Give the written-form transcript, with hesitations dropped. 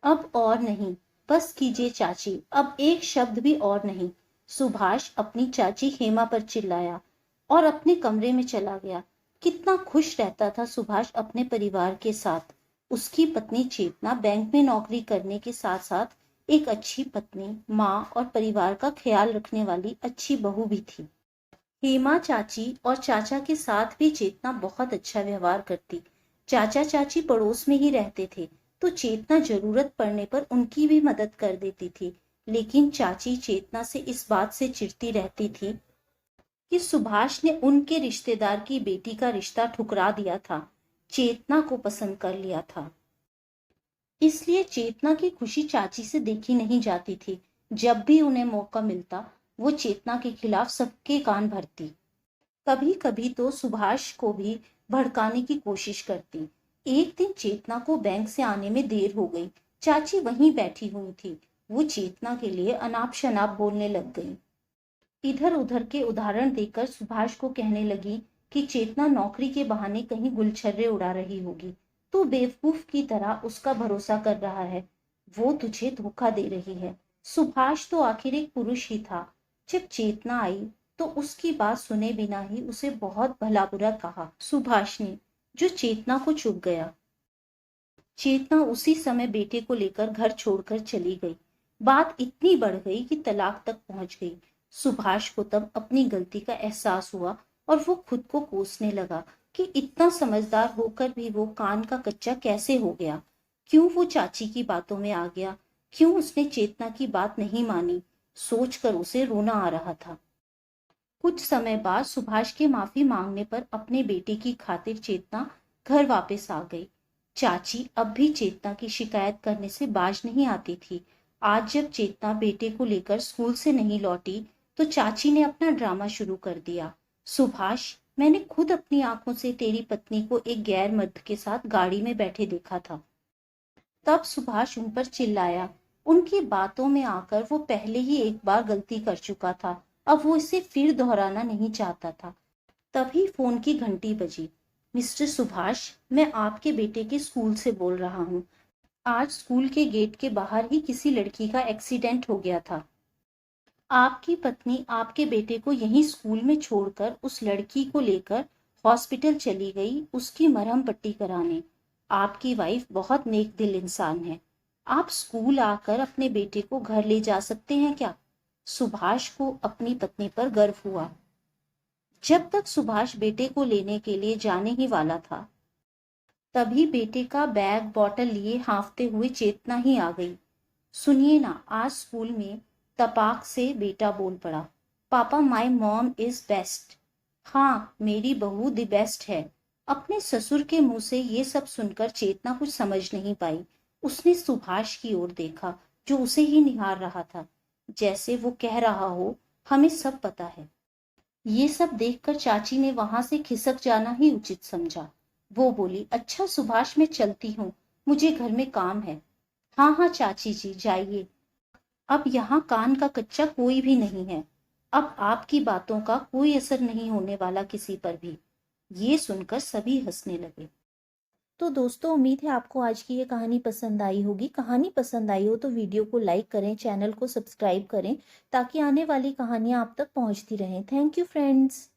अब और नहीं, बस कीजिए चाची, अब एक शब्द भी और नहीं। सुभाष अपनी चाची हेमा पर चिल्लाया और अपने कमरे में चला गया। कितना खुश रहता था सुभाष अपने परिवार के साथ। उसकी पत्नी चेतना बैंक में नौकरी करने के साथ साथ एक अच्छी पत्नी, माँ और परिवार का ख्याल रखने वाली अच्छी बहू भी थी। हेमा चाची और चाचा के साथ भी चेतना बहुत अच्छा व्यवहार करती। चाचा चाची पड़ोस में ही रहते थे, तो चेतना जरूरत पड़ने पर उनकी भी मदद कर देती थी। लेकिन चाची चेतना से इस बात से चिढ़ती रहती थी कि सुभाष ने उनके रिश्तेदार की बेटी का रिश्ता ठुकरा दिया था, चेतना को पसंद कर लिया था। इसलिए चेतना की खुशी चाची से देखी नहीं जाती थी। जब भी उन्हें मौका मिलता, वो चेतना के खिलाफ सबके कान भरती। कभी कभी तो सुभाष को भी भड़काने की कोशिश करती। एक दिन चेतना को बैंक से आने में देर हो गई। चाची वहीं बैठी हुई थी। वो चेतना के लिए अनाप शनाप बोलने लग गई। इधर उधर के उदाहरण देकर सुभाष को कहने लगी कि चेतना नौकरी के बहाने कहीं गुलछर्रे उड़ा रही होगी। तू बेवकूफ की तरह उसका भरोसा कर रहा है, वो तुझे धोखा दे रही है। सुभाष तो आखिर एक पुरुष ही था। जब चेतना आई तो उसकी बात सुने बिना ही उसे बहुत भला बुरा कहा सुभाष ने, जो चेतना को चुभ गया। चेतना उसी समय बेटे को लेकर घर छोड़कर चली गई। बात इतनी बढ़ गई कि तलाक तक पहुंच गई। सुभाष को तब अपनी गलती का एहसास हुआ और वो खुद को कोसने लगा कि इतना समझदार होकर भी वो कान का कच्चा कैसे हो गया। क्यों वो चाची की बातों में आ गया, क्यों उसने चेतना की बात नहीं मानी। सोचकर उसे रोना आ रहा था। कुछ समय बाद सुभाष के माफी मांगने पर अपने बेटे की खातिर चेतना घर वापस आ गई। चाची अब भी चेतना की शिकायत करने से बाज नहीं आती थी। आज जब चेतना बेटे को लेकर स्कूल से नहीं लौटी, तो चाची ने अपना ड्रामा शुरू कर दिया। सुभाष, मैंने खुद अपनी आंखों से तेरी पत्नी को एक गैर मर्द के साथ गाड़ी में बैठे देखा था। तब सुभाष उन पर चिल्लाया। उनकी बातों में आकर वो पहले ही एक बार गलती कर चुका था, अब वो इसे फिर दोहराना नहीं चाहता था। तभी फोन की घंटी बजी। मिस्टर सुभाष, मैं आपके बेटे के स्कूल से बोल रहा हूँ। आज स्कूल के गेट के बाहर ही किसी लड़की का एक्सीडेंट हो गया था। आपकी पत्नी आपके बेटे को यहीं स्कूल में छोड़कर उस लड़की को लेकर हॉस्पिटल चली गई, उसकी मरहम पट्टी कराने। आपकी वाइफ बहुत नेक दिल इंसान है। आप स्कूल आकर अपने बेटे को घर ले जा सकते हैं क्या? सुभाष को अपनी पत्नी पर गर्व हुआ। जब तक सुभाष बेटे को लेने के लिए जाने ही वाला था, तभी बेटे का बैग बॉटल लिए हांफते हुए चेतना ही आ गई। सुनिए ना, आज स्कूल में तपाक से बेटा बोल पड़ा, पापा माय मॉम इज बेस्ट। हाँ, मेरी बहू द बेस्ट है। अपने ससुर के मुंह से ये सब सुनकर चेतना कुछ समझ नहीं पाई। उसने सुभाष की ओर देखा, जो उसे ही निहार रहा था, जैसे वो कह रहा हो, हमें सब पता है। ये सब देखकर चाची ने वहां से खिसक जाना ही उचित समझा। वो बोली, अच्छा सुभाष, मैं चलती हूँ, मुझे घर में काम है। हाँ हाँ चाची जी, जाइए। अब यहाँ कान का कच्चा कोई भी नहीं है। अब आपकी बातों का कोई असर नहीं होने वाला किसी पर भी। ये सुनकर सभी हंसने लगे। तो दोस्तों, उम्मीद है आपको आज की ये कहानी पसंद आई होगी। कहानी पसंद आई हो तो वीडियो को लाइक करें, चैनल को सब्सक्राइब करें, ताकि आने वाली कहानियां आप तक पहुंचती रहें। Thank you friends.